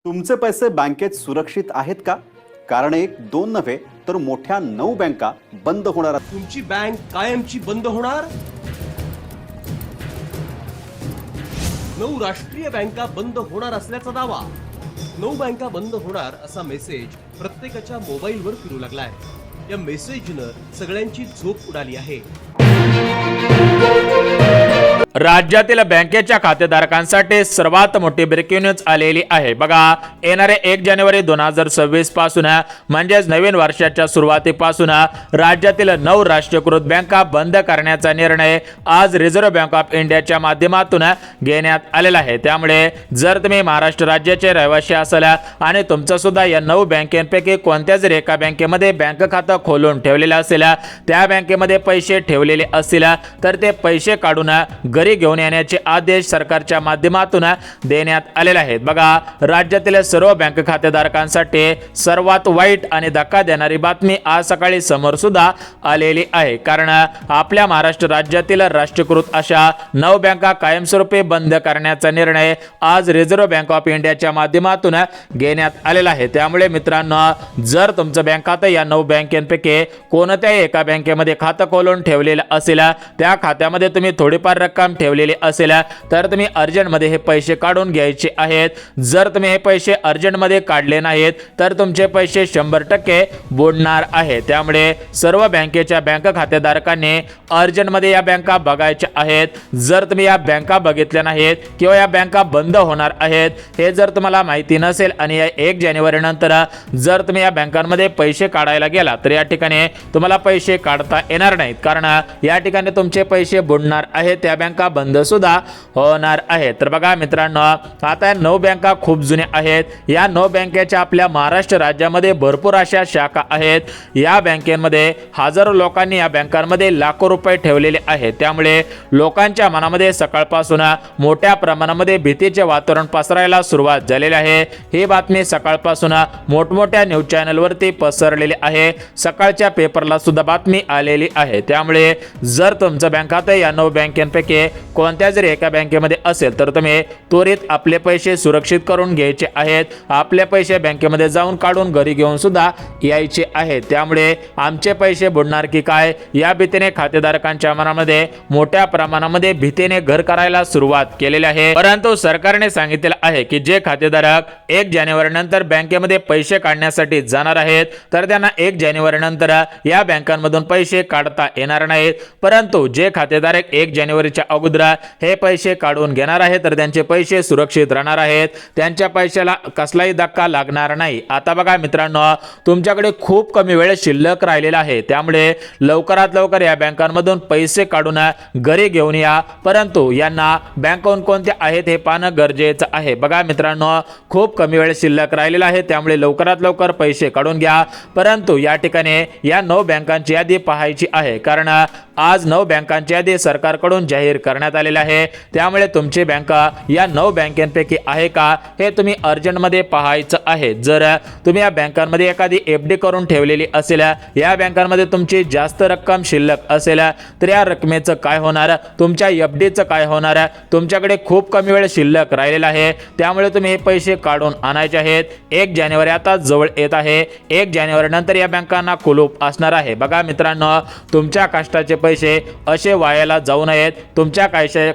तुमचे पैसे बँकेत सुरक्षित आहेत का? कारण एक दोन नव्हे तर मोठ्या 9 बँका बंद होणार आहेत. तुमची बँक कायमची बंद होणार? 9 राष्ट्रीय बँका बंद होणार असल्याचा दावा. 9 बँका बंद होणार असा मेसेज प्रत्येकाच्या मोबाईलवर फिरू लागलाय. या मेसेजनं सगळ्यांची झोप उडाली आहे. राज्यातील बँकेच्या खातेधारकांसाठी सर्वात मोठी ब्रेकिंग न्यूज आलेली आहे. बघा, येणारे 1 जानेवारी 2026 पासून म्हणजेच नवीन वर्षाच्या सुरुवातीपासून राज्यातील 9 राष्ट्रीयकृत बँका बंद करण्याचा निर्णय आज रिझर्व्ह बँक ऑफ इंडियाच्या माध्यमातून घेण्यात आलेला आहे. त्यामुळे जर तुम्ही महाराष्ट्र राज्याचे रहिवासी असाल आणि तुमचं सुद्धा या 9 बँकेपैकी कोणत्याच एका बँकेमध्ये बँक खातं खोलून ठेवलेलं असेल, त्या बँकेमध्ये पैसे ठेवलेले असतील तर ते पैसे काढून घरी घेऊन येण्याचे आदेश सरकारच्या माध्यमातून देण्यात आलेले आहेत. बघा, राज्यातील सर्व बँक खातेधारकांसाठी सर्वात वाईट आणि धक्का देणारी बातमी आज सकाळी समोर सुद्धा आलेली आहे. कारण आपल्या महाराष्ट्र राज्यातील राष्ट्रीयकृत अशा 9 बँका कायमस्वरूपी बंद करण्याचा निर्णय आज रिझर्व्ह बँक ऑफ इंडियाच्या माध्यमातून घेण्यात आलेला आहे. त्यामुळे मित्रांनो, जर तुमचं बँक खातं या 9 बँकेपैकी कोणत्याही एका बँकेमध्ये खातं खोलून ठेवलेलं असेल, त्या खात्यामध्ये तुम्ही थोडीफार रक्कम ठेवलेली असेल तर तुम्ही अर्जंटमध्ये हे पैसे काढून घ्यायचे आहेत. जर तुम्ही हे पैसे अर्जंटमध्ये काढले नाहीत तर तुमचे पैसे 100% बुडणार आहे. त्यामुळे सर्व बँकेच्या बँक खातेधारकांनी अर्जंटमध्ये या बँका बघायच्या आहेत. जर तुम्ही या बँका बघितल्या नाहीत किंवा या बँका बंद होणार आहेत हे जर तुम्हाला माहिती नसेल आणि या 1 जानेवारी नंतर जर तुम्ही या बँकांमध्ये पैसे काढायला गेला तर या ठिकाणी तुम्हाला पैसे काढता येणार नाहीत. कारण या ठिकाणी तुमचे पैसे बुडणार आहेत, त्या बँका बंद सुद्धा होणार आहेत. तर बघा मित्रांनो, आता 9 बँका खूप जुन्या आहेत. या 9 बँकेच्या आपल्या महाराष्ट्र राज्यामध्ये भरपूर अशा शाखा आहेत. या बँकेमध्ये हजारो लोकांनी या बँकांमध्ये लाखो रुपये ठेवलेले आहेत. त्यामुळे लोकांच्या मनामध्ये सकाळपासून मोठ्या प्रमाणामध्ये भीतीचे वातावरण पसरायला सुरुवात झालेली आहे. ही बातमी सकाळपासून मोठमोठ्या न्यूज चॅनलवरती पसरलेली आहे. सकाळच्या पेपरला सुद्धा बातमी आलेली आहे. त्यामुळे जर तुमचं बँक खातं या 9 बँकेपैकी कोणत्या जरी एका बँकेमध्ये असेल तर तुम्ही त्वरित आपले पैसे सुरक्षित करून घ्यायचे आहेत. आपले पैसे बँकेमध्ये जाऊन काढून घरी घेऊन सुद्धा यायचे आहेत. त्यामुळे आमचे पैसे बुडणार की काय या भीतीने खातेधारकांच्या मनामध्ये मोठ्या प्रमाणामध्ये भीतीने घर करायला सुरुवात केलेली आहे. परंतु सरकारने सांगितलेलं आहे की जे खातेधारक 1 जानेवारी नंतर बँकेमध्ये पैसे काढण्यासाठी जाणार आहेत तर त्यांना 1 जानेवारी नंतर या बँकांमधून पैसे काढता येणार नाहीत. परंतु जे खातेधारक 1 जानेवारीच्या अगोदर हे पैसे काढून घेणार आहेत तर त्यांचे पैसे सुरक्षित राहणार आहेत. त्यांच्या पैशाला कसलाही धक्का लागणार नाही. आता बघा मित्रांनो, तुमच्याकडे खूप कमी वेळ शिल्लक राहिलेला आहे. त्यामुळे लवकरात लवकर या बँकांमधून पैसे काढून घरी घेऊन या. परंतु यांना बँक कोणते आहेत हे पाहणं गरजेचं आहे. बघा मित्रांनो, खूप कमी वेळ शिल्लक राहिलेला आहे. त्यामुळे लवकरात लवकर पैसे काढून घ्या. परंतु या ठिकाणी या 9 बँकांची यादी पाहायची आहे. कारण आज 9 बँकांची यादी सरकारकडून जाहीर करण्यात आलेली आहे. त्यामुळे तुमची बँक या 9 बँकांपैकी आहे का हे तुम्ही अर्जंटमध्ये पाहायचं आहे. जर तुम्ही या बँकांमध्ये एखादी FD करून ठेवलेली असेल, या बँकांमध्ये तुमची जास्त रक्कम शिल्लक असेल तर या रकमेचं काय होणार, तुमच्या FDचं काय होणार. तुमच्याकडे खूप कमी वेळ शिल्लक राहिलेला आहे. त्यामुळे तुम्ही हे पैसे काढून आणायचे आहेत. 1 जानेवारी आता जवळ येत आहे. 1 जानेवारी नंतर या बँकांना कुलूप असणार आहे. बघा मित्रांनो, तुमच्या कष्टाचे पैसे असे वायाला जाऊ नयेत, तुमच्या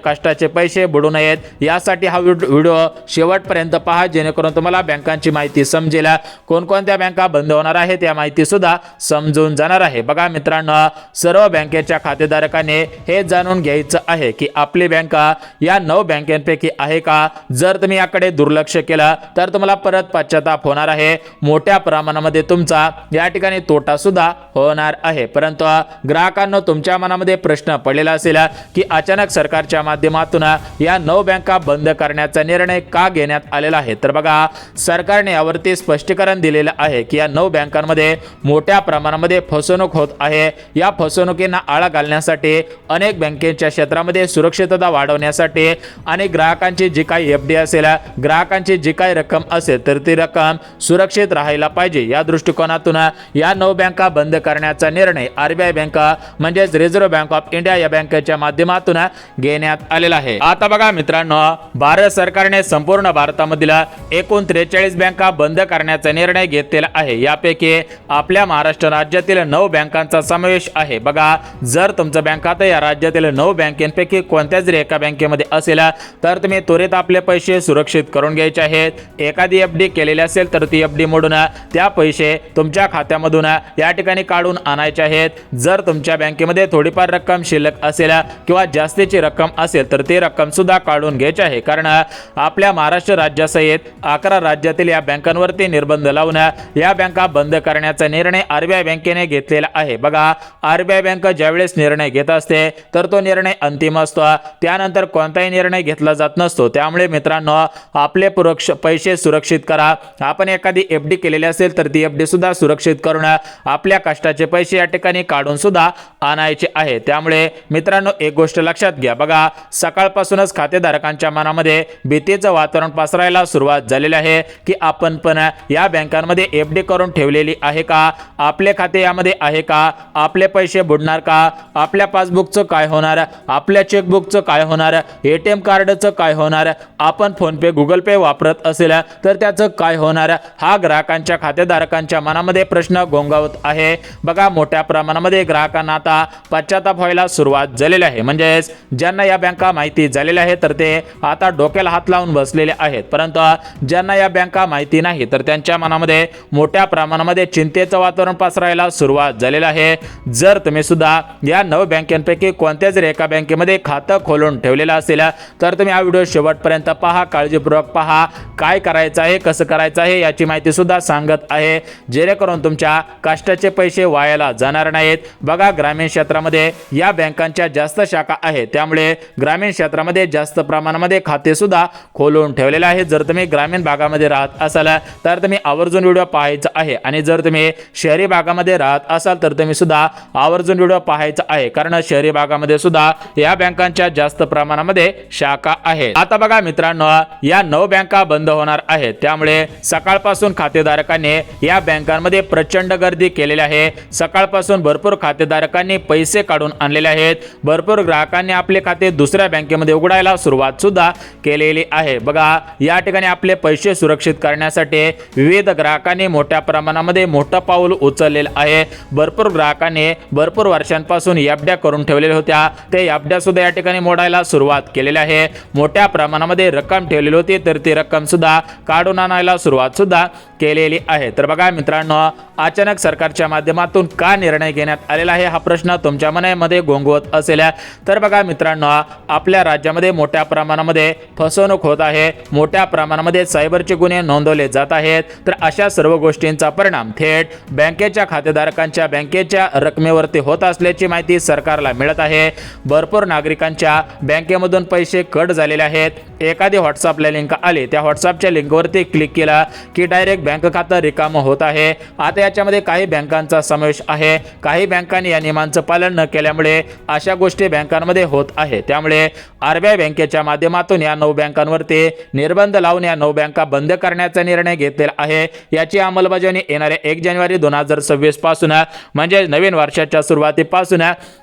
कष्टाचे पैसे बुडू नयेत यासाठी हा व्हिडिओ शेवटपर्यंत पहा, जेणेकरून तुम्हाला बँकांची माहिती समजेल. कोणकोणत्या बँका बंद होणार आहेत या माहिती सुद्धा समजून जाणार आहे. बघा मित्रांनो, सर्व बँकेच्या खातेधारकांनी हे जाणून घ्यायचं आहे की आपली बँक या 9 बँकांपैकी आहे का. जर तुम्ही याकडे दुर्लक्ष केलं तर तुम्हाला परत पश्चाताप होणार आहे. मोठ्या प्रमाणामध्ये तुमचा या ठिकाणी तोटा सुद्धा होणार आहे. परंतु ग्राहकांना तुमच्या मनामध्ये प्रश्न पडलेला असेल की अचानक सरकारच्या माध्यमातून या 9 बँका बंद करण्याचा निर्णय का घेण्यात आलेला आहे. तर बघा, सरकारने यावरती स्पष्टीकरण दिलेलं आहे की या 9 बँकांमध्ये मोठ्या प्रमाणामध्ये फसवणूक होत आहे. या फसवणुकींना आळा घालण्यासाठी अनेक बँकेच्या क्षेत्रामध्ये सुरक्षितता वाढवण्यासाठी आणि ग्राहकांची जी काही FD असेल, ग्राहकांची जी काही रक्कम असेल तर ती रक्कम सुरक्षित राहायला पाहिजे या दृष्टिकोनातून या 9 बँका बंद करण्याचा निर्णय RBI बँक म्हणजेच रिझर्व्ह बँक ऑफ इंडिया या बँकेच्या माध्यमातून घेण्यात आलेला आहे। आता बघा मित्रांनो, भारत सरकारने संपूर्ण भारतामधील एकूण 43 बँका बंद करण्याचा निर्णय घेतलेला आहे। यापैकी आपल्या महाराष्ट्र राज्यातील 9 बँकांचा समावेश आहे। बघा, जर तुमचं बँक खातं या राज्यातील 9 बँकेपैकी कोणत्याच जरी एका बँकेमध्ये असेल तर तुम्ही त्वरित आपले पैसे सुरक्षित करून घ्यायचे आहेत। एखादी एफडी केलेली असेल तर ती एफडी मोडून त्या पैसे तुमच्या खात्यामधून या ठिकाणी काढून आणायचे आहेत। जर तुमच्या बँकेमध्ये थोडीफार रक्कम शिल्लक असेल किंवा जास्तीची रक्कम असेल तर ती रक्कम सुद्धा काढून घ्यायची आहे, कारण आपल्या महाराष्ट्र राज्यासहित 11 राज्यातील या बँकांवरती निर्बंध लावून या बँका बंद करण्याचा निर्णय आरबीआय बँकेने घेतलेला आहे। बघा, आरबीआय बँक ज्यावेळेस निर्णय घेत असते तर तो निर्णय अंतिम असतो, त्यानंतर कोणताही निर्णय घेतला जात नसतो। त्यामुळे मित्रांनो, आपले पैसे सुरक्षित करा। आपण एखादी एफडी केलेली असेल तर ती एफडी सुद्धा सुरक्षित करून आपल्या कष्टाचे पैसे या ठिकाणी काढून सुद्धा आणायचे आहे। त्यामुळे मित्रांनो, एक गोष्ट लक्षात घ्या, बघा, सकाळपासूनच खातेधारकांच्या मनामध्ये भीतीचं वातावरण पसरायला सुरुवात झालेली आहे की आपण पण या बँकांमध्ये एफडी करून ठेवलेली आहे का, आपले खाते यामध्ये आहे का, आपले पैसे बुडणार का, आपल्या पासबुकचं काय होणार, आपल्या चेकबुकचं काय होणार, एटीएम कार्डचं काय होणार, आपण फोन पे गुगल पे वापरत असेल तर त्याचं काय होणार, हा ग्राहकांच्या खातेधारकांच्या मनामध्ये प्रश्न गोंगावत आहे। बघा, मोठ्या प्रमाणामध्ये ग्राहकांना आता पश्चाताप व्हायला सुरुवात झालेली आहे। म्हणजेच ज्यांना या बँका माहिती झालेल्या आहेत तर ते आता डोक्याला हात लावून बसलेले आहेत, परंतु ज्यांना या बँका माहिती नाही तर त्यांच्या मनामध्ये मोठ्या प्रमाणामध्ये चिंतेचं वातावरण पसरायला सुरुवात झालेलं आहे। जर तुम्ही सुद्धा या 9 बँकांपैकी कोणत्या जरी एका बँकेमध्ये खातं खोलून ठेवलेलं असेल तर तुम्ही हा व्हिडिओ शेवटपर्यंत पहा, काळजीपूर्वक पहा। काय करायचं आहे, कसं करायचं आहे याची माहिती सुद्धा सांगत आहे, जेणेकरून तुमच्या कष्टाचे पैसे वायाला जाणार नाहीत। बघा, ग्रामीण क्षेत्रामध्ये या बँकांच्या जास्त शाखा आहेत, त्यामुळे ग्रामीण क्षेत्रामध्ये जास्त प्रमाणामध्ये खाते सुद्धा खोलून ठेवलेले आहेत। जर तुम्ही ग्रामीण भागामध्ये राहत असाल तर तुम्ही आवर्जून व्हिडिओ पाहायचा आहे, आणि जर तुम्ही शहरी भागामध्ये राहत असाल तर तुम्ही सुद्धा आवर्जून व्हिडिओ पाहायचा आहे, कारण शहरी भागामध्ये सुद्धा या बँकांच्या जास्त प्रमाणामध्ये शाखा आहेत। आता बघा मित्रांनो, या 9 बँका बंद होणार आहेत, त्यामुळे सकाळपासून खातेधारकांनी या बँकांमध्ये प्रचंड गर्दी केलेली आहे। सकाळपासून भरपूर खातेधारकांनी पैसे काढून आणलेले आहेत, भरपूर ग्राहकांनी आपले खाते दुसऱ्या बँकेमध्ये उघडायला सुरुवात सुद्धा केलेली आहे। बघा, या ठिकाणी आपले पैसे सुरक्षित करण्यासाठी विविध ग्राहकांनी मोठ्या प्रमाणामध्ये मोठं पाऊल उचललेलं आहे। भरपूर ग्राहकांनी भरपूर वर्षांपासून एफड्या करून ठेवलेल्या होत्या, ते एफड्या सुद्धा या ठिकाणी मोडायला सुरुवात केलेली आहे। मोठ्या प्रमाणामध्ये रक्कम ठेवलेली होती तर ती रक्कम सुद्धा काढून आणायला सुरुवात सुद्धा केलेली आहे। तर बघा मित्रांनो, अचानक सरकारच्या माध्यमातून का निर्णय घेण्यात आलेला आहे हा प्रश्न तुमच्या मनामध्ये गोंगवत असेल तर बघा मित्रांनो, आपल्या राज्यामध्ये मोठ्या प्रमाणामध्ये फसवणूक होत आहे, मोठ्या प्रमाणामध्ये सायबरचे गुन्हे नोंदवले जात आहेत। तर अशा सर्व गोष्टींचा परिणाम थेट बँकेच्या खातेधारकांच्या बँकेच्या रकमेवरती होत असल्याची माहिती सरकारला मिळत आहे। भरपूर नागरिकांच्या बँकेमधून पैसे कट झालेले आहेत। एखादी व्हॉट्सअपला लिंक आली, त्या व्हॉट्सअपच्या लिंकवरती क्लिक केला की डायरेक्ट बँक खातं रिकामं होत आहे। आता याच्यामध्ये काही बँकांचा समावेश आहे, काही बँकांनी या नियमांचं पालन न केल्यामुळे अशा गोष्टी बँकांमध्ये होत आहे। त्यामुळे आरबीआय बँकेच्या माध्यमातून या 9 बँकांवरती निर्बंध लावून या 9 बँका बंद करण्याचा निर्णय घेतलेला आहे। याची अंमलबजावणी येणाऱ्या 1 जानेवारी 2026 पासून म्हणजे नवीन वर्षाच्या सुरुवातीपासून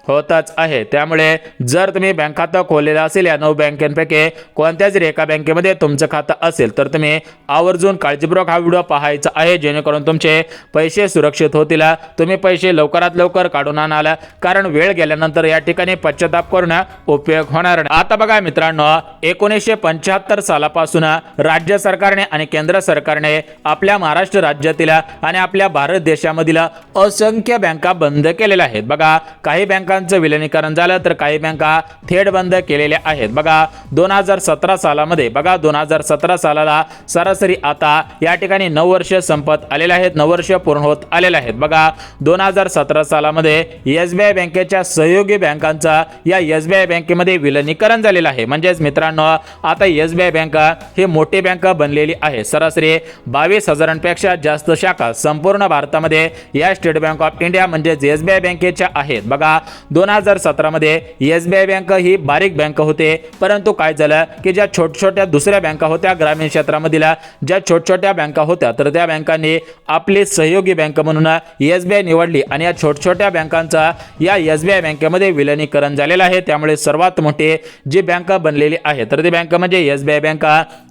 होतच आहे। त्यामुळे जर तुम्ही बँक खातं खोललेलं असेल या 9 बँकांपैकी कोणत्याच एका बँकेमध्ये तुमचं खातं असेल तर तुम्ही आवर्जून काळजीपूर्वक हा व्हिडिओ पाहायचा आहे, जेणेकरून तुमचे पैसे सुरक्षित होतील, तुम्ही पैसे लवकरात लवकर काढून आणाल, कारण वेळ गेल्यानंतर या ठिकाणी पश्चाताप करून उपयोग होणार नाही। आता बघा मित्रांनो, 1975 सालापासून राज्य सरकारने आणि केंद्र सरकारने आपल्या महाराष्ट्र राज्यातील आणि आपल्या भारत देशामधील असंख्य बँका बंद केलेल्या आहेत। बघा, काही बँकांचं विलीनीकरण झालं तर काही बँका थेट बंद केलेल्या आहेत। बघा, 2017 सालामध्ये 2017 सालाला सरासरी आता या ठिकाणी 9 वर्ष संपत आलेले आहेत, 9 वर्ष पूर्ण होत आलेले आहेत। बघा, 2017 सालामध्ये एसबीआय बँकेच्या सहयोगी बँकांचा या एसबीआय बँकेमध्ये विलीनीकरण झालेलं आहे। म्हणजेच मित्रांनो, आता एसबीआय बँक ही मोठी बँक बनलेली आहे। सरासरी 22,000पेक्षा जास्त शाखा संपूर्ण भारतामध्ये या स्टेट बँक ऑफ इंडिया म्हणजेच एसबीआय बँकेच्या आहेत। बघा, 2017 मध्ये एसबीआय बँक ही बारीक बँक होते, परंतु काय झालं की ज्या छोट्या दुसऱ्या बँका होत्या ग्रामीण क्षेत्रामधील ज्या छोट्या बँका होत्या तर त्या बँकांनी आपली सहयोगी खाजगी बँक म्हणून SBI निवडली आणि या छोट्या बँकांचा या SBI बँकेमध्ये विलीनीकरण झालेलं आहे। त्यामुळे सर्वात मोठी जी बँक बनलेली आहे तर ती बँक म्हणजे SBI बँक।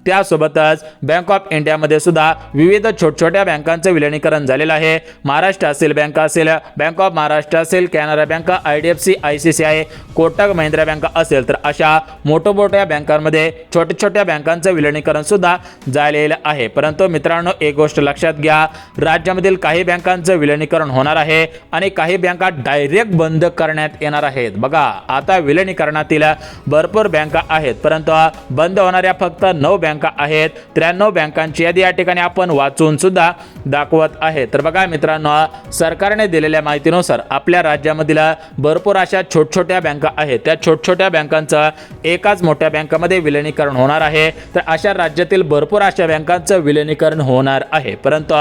त्यासोबतच बँक ऑफ इंडियामध्ये सुद्धा विविध छोट्या बँकांचं विलीनीकरण झालेलं आहे। महाराष्ट्र असेल, बँक असेल, बँक ऑफ महाराष्ट्र असेल, Canara bank, IDFC, ICICI, Kotak Mahindra bank असेल तर अशा मोठ्या बँकांमध्ये छोट्या बँकांचं विलीनीकरण सुद्धा झालेलं आहे। परंतु मित्रांनो, एक गोष्ट लक्षात घ्या, राज्यामधील काही बँकांचं विलीनीकरण होणार आहे आणि काही बँका डायरेक्ट बंद करण्यात येणार आहेत। बघा, आता विलीनीकरणातील भरपूर बँका आहेत परंतु बंद होणाऱ्या फक्त 9 बँका आहेत। 93 बँकांची यादी या ठिकाणी आपण वाचून सुद्धा दाखवत आहे। तर बघा मित्रांनो, सरकारने दिलेल्या माहितीनुसार आपल्या राज्यामधील भरपूर अशा छोट्या बँका आहेत। त्या छोट्या बँकांचं एकाच मोठ्या बँकामध्ये विलीनीकरण होणार आहे। तर अशा राज्यातील भरपूर अशा बँकांचं विलीनीकरण होणार आहे परंतु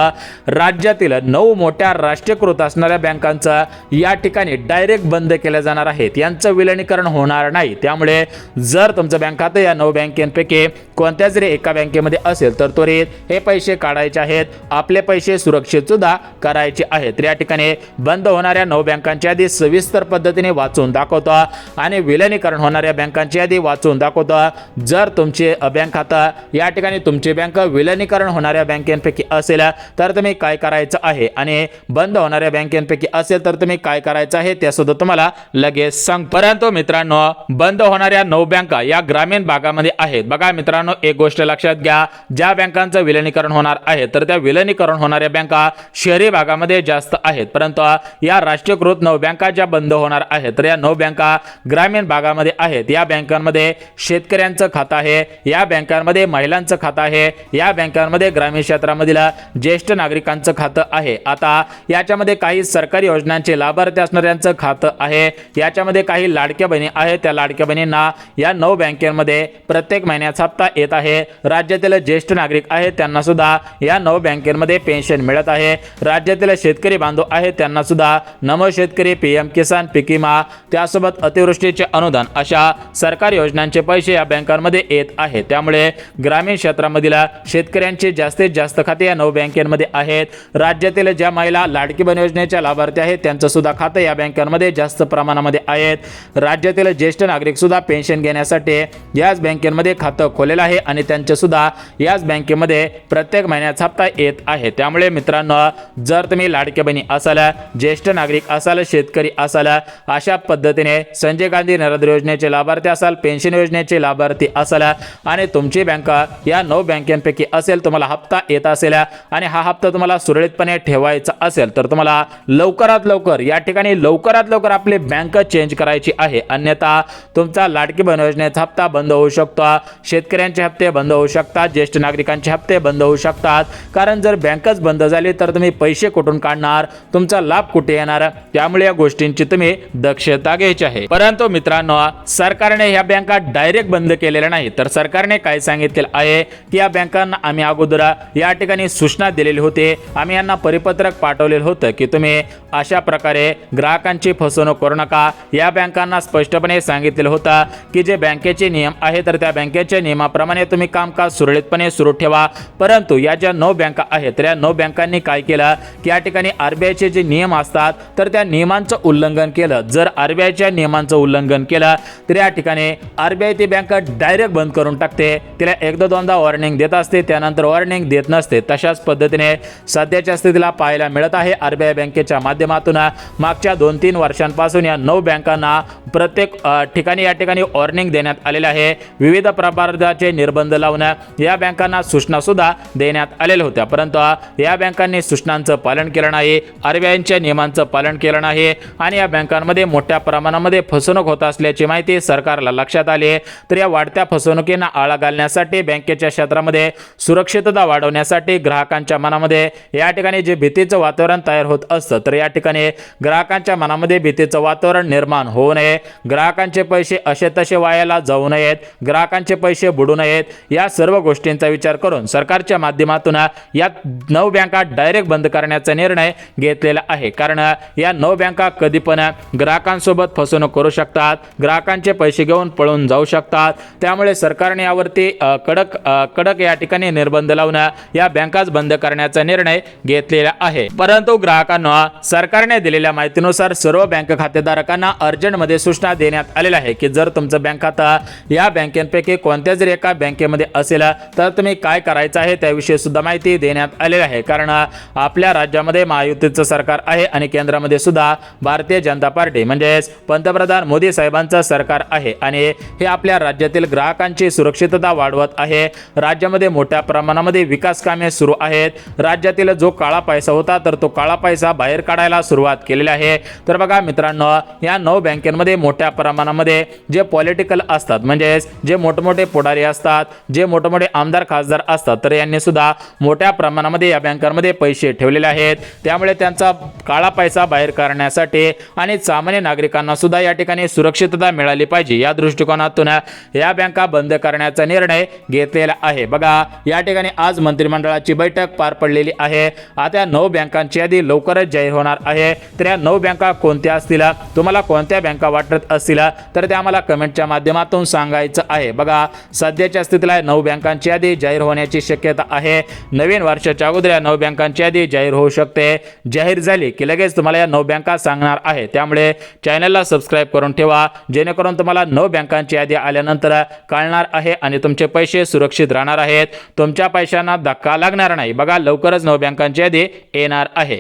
राज्यातील 9 मोठ्या राष्ट्रीयकृत असणाऱ्या बँकांचं या ठिकाणी डायरेक्ट बंद केल्या जाणार आहेत। यांचं विलीनीकरण होणार नाही। त्यामुळे जर तुमचं बँक खातं या 9 बँकेपैकी कोणत्या जरी एका बँकेमध्ये असेल तर त्वरित हे पैसे काढायचे आहेत, आपले पैसे सुरक्षित सुद्धा करायचे आहेत। तर या ठिकाणी बंद होणाऱ्या 9 बँकांची यादी सविस्तर पद्धतीने वाचून दाखवतो आणि विलीनीकरण होणाऱ्या बँकांची यादी वाचून दाखवतो। जर तुमचे बँक खातं या ठिकाणी तुमची बँक विलीनीकरण होणाऱ्या बँकेपैकी असेल तर तुम्ही काय करायचं आहे आणि बंद होणाऱ्या बँकेपैकी असेल तर तुम्ही काय करायचं आहे ते सुद्धा तुम्हाला लगेच सांग। परंतु मित्रांनो, बंद होणाऱ्या 9 बँका या ग्रामीण भागामध्ये आहेत। बघा मित्रांनो, एक गोष्ट लक्षात घ्या, ज्या बँकांचं विलीनीकरण होणार आहे तर त्या विलीनीकरण होणाऱ्या बँका शहरी भागामध्ये जास्त आहेत परंतु या राष्ट्रीयकृत 9 बँका ज्या बंद होणार आहेत तर या 9 बँका ग्रामीण भागामध्ये आहेत। या बँकांमध्ये शेतकऱ्यांचं खातं आहे, या बँकांमध्ये महिलांचं खातं आहे, या बँकांमध्ये ग्रामीण क्षेत्रामधील ज्येष्ठ नागरिकांचं खातं आहे। आता याच्यामध्ये काही सरकारी योजनांचे लाभार्थी असणाऱ्यांचं खातं आहे, याच्यामध्ये काही लाडक्या बहिणी आहेत, त्या लाडक्या बहिणींना या 9 बँकेमध्ये प्रत्येक महिन्याचा हप्ता येत आहे। राज्यातील ज्येष्ठ नागरिक आहेत त्यांना सुद्धा या 9 बँकेमध्ये पेन्शन मिळत आहे। राज्यातील शेतकरी बांधव आहेत त्यांना सुद्धा नमो शेतकरी, PM किसान, पीक विमा, त्यासोबत अतिवृष्टीचे अनुदान अशा सरकारी योजनांचे पैसे या बँकांमध्ये येत आहेत। त्यामुळे ग्रामीण क्षेत्रामधील शेतकऱ्यांचे जास्तीत जास्त खाते या 9 बँकांमध्ये आहेत। राज्यातील ज्या महिला लाडकी बहीण योजनेच्या लाभार्थी आहेत त्यांचं सुद्धा खातं या बँकांमध्ये जास्त प्रमाणामध्ये आहेत। राज्यातील ज्येष्ठ नागरिक सुद्धा पेन्शन घेण्यासाठी याच बँकेमध्ये खातं खोलेलं आहे आणि त्यांचे सुद्धा याच बँकेमध्ये प्रत्येक महिन्याचा हप्ता येत आहे। त्यामुळे मित्रांनो, जर तुम्ही लाडकी बहिणी असाल, ज्येष्ठ नागरिक असाल, शेतकरी असाल, अशा पद्धतीने संजय गांधी निराधार योजनेचे लाभार्थी असाल, पेन्शन योजनेचे लाभार्थी असाल आणि तुमची बँक या 9 बँकांपैकी असेल, तुम्हाला हप्ता येत असेल आणि हा हप्ता तुम्हाला सुरळीतपणे ठेवायचा असेल तर तुम्हाला लवकरात लवकर या ठिकाणी लवकरात लवकर आपली बँक चेंज करायची आहे। अन्यथा तुमचा लाडकी बहीण योजनेचा हप्ता बंद होऊ शकतो, शेतकऱ्यांचे हप्ते बंद होऊ शकतात, ज्येष्ठ नागरिकांचे हप्ते बंद होऊ शकतात। कारण जर बँकच बंद झाली तर तुम्ही पैसे कुठून काढणार, तुमचा लाभ कुठे येणार? त्यामुळे या गोष्टींची तुम्ही दक्षता घ्यायची आहे। परंतु मित्रांनो, सरकारने या बँका डायरेक्ट बंद केलेल्या नाही तर सरकारने काय सांगितलेलं आहे की या बँकांना आम्ही अगोदर या ठिकाणी सूचना दिलेली होती, आम्ही यांना परिपत्रक पाठवलेलं होतं की तुम्ही अशा प्रकारे ग्राहकांची फसवणूक करू नका। या बँकांना स्पष्टपणे सांगितलेलं होतं की जे बँकेचे नियम आहे तर त्या बँकेच्या नियमाप्रमाणे तुम्ही कामकाज सुरळीतपणे सुरू ठेवा। परंतु या ज्या 9 बँका आहेत तर या 9 बँकांनी काय केलं की या ठिकाणी RBIचे जे नियम असतात तर त्या नियमांचं उल्लंघन केलं। जर RBIच्या नियमांचं उल्लंघन केलं तर या ठिकाणी RBI ती बँक डायरेक्ट बंद करून टाकते, तिला एकदा दोनदा वॉर्निंग देत असते, त्यानंतर वॉर्निंग देत नसते। तशाच पद्धतीने सध्याच्या स्थितीला पाहायला मिळत आहे। RBI बँकेच्या माध्यमातून मागच्या 2-3 वर्षांपासून या 9 बँकांना प्रत्येक ठिकाणी या ठिकाणी वॉर्निंग देण्यात आलेले आहे। विविध प्रकारचे निर्बंध लावून या बँकांना सूचना सुद्धा देण्यात आलेल्या होत्या परंतु या बँकांनी सूचनांचं पालन केलं नाही, RBIच्या नियमांचं पालन केलं नाही आणि या बँकांमध्ये मोठ्या प्रमाणामध्ये फसवणूक होत असल्याची माहिती सरकारला लक्षात आली। तर या वाढत्या फसवणुकींना आळा घालण्यासाठी, बँकेच्या क्षेत्रामध्ये सुरक्षितता वाढवण्यासाठी ग्राहकांच्या मनामध्ये या ठिकाणी जे भीतीचं वातावरण तयार होत असतं तर या ठिकाणी ग्राहकांच्या मनामध्ये भीतीचं वातावरण निर्माण होऊ नये, ग्राहकांचे पैसे असे तसे वायाला जाऊ नयेत, ग्राहकांचे पैसे बुडू नयेत या सर्व गोष्टींचा विचार करून सरकारच्या माध्यमातून या 9 बँका डायरेक्ट बंद करण्याचा निर्णय घेतलेला आहे। कारण या 9 बँका कधी पण ग्राहकांसोबत फसवणूक करू शकतात, ग्राहकांचे पैसे घेऊन पळून जाऊ शकतात। त्यामुळे सरकारने यावरती कडक या ठिकाणी निर्बंध लावून या बँकाच बंद करण्याचा निर्णय घेतलेला आहे। परंतु ग्राहकांना सरकारने दिलेल्या माहितीनुसार सर्व बँक खातेधारकांना अर्जंटमध्ये सूचना देण्यात आलेल्या आहे की जर तुमचं बँक खाता या बँकेपैकी कोणत्या जरी एका बँकेमध्ये असेल तर तुम्ही काय करायचं आहे त्याविषयी सुद्धा माहिती देण्यात आलेली आहे। कारण आपल्या राज्यामध्ये महायुतीचं सरकार आहे आणि केंद्रामध्ये सुद्धा भारतीय जनता पार्टी म्हणजेच पंतप्रधान मोदी साहेबांचं सरकार आहे आणि हे आपल्या राज्यातील ग्राहकांची सुरक्षितता वाढवत आहे। राज्यामध्ये मोठ्या प्रमाणामध्ये विकास कामे सुरू आहेत। राज्यातील जो काळा पैसा होता तर तो काळा पैसा बाहेर काढायला सुरुवात केलेली आहे। तर बघा मित्रांनो, या 9 बँकेमध्ये मोठ्या प्रमाणामध्ये जे पॉलिटिकल असतात म्हणजेच जे मोठमोठे पुढारी असतात, जे मोठमोठे आमदार खासदार असतात तर यांनी सुद्धा मोठ्या प्रमाणामध्ये या बँकांमध्ये पैसे ठेवलेले आहेत। त्यामुळे त्यांचा काळा पैसा बाहेर काढण्यासाठी आणि सामान्य नागरिकांना सुद्धा या ठिकाणी सुरक्षितता मिळाली पाहिजे या दृष्टिकोनातून या बँका बंद करण्याचा निर्णय घेतलेला आहे। बघा या ठिकाणी आज मंत्रिमंडळाची बैठक पार पडलेली आहे। आता 9 बँकांची यादी लवकरच जाहीर होणार आहे। तर या 9 बँका कोणत्या असतील, तुम्हाला कोणत्या बँका वाटत असतील तर ते आम्हाला कमेंटच्या माध्यमातून सांगायचं आहे। बघा सध्याच्या स्थितीला 9 बँकांची यादी जाहीर होण्याची शक्यता आहे। नवीन वर्षाच्या अगोदर या 9 बँकांची यादी जाहीर होऊ शकते। जाहीर झाली की लगेच तुम्हाला या 9 बँका सांगणार आहे। त्यामुळे चॅनलला सबस्क्राईब करून ठेवा जेणेकरून तुम्हाला 9 बँकांची यादी आल्यानंतर कळणार आहे आणि तुमचे पैसे सुरक्षित राहणार आहेत, तुमच्या पैशांना धक्का लागणार नाही। बघा लवकरच 9 बँकांची यादी येणार आहे।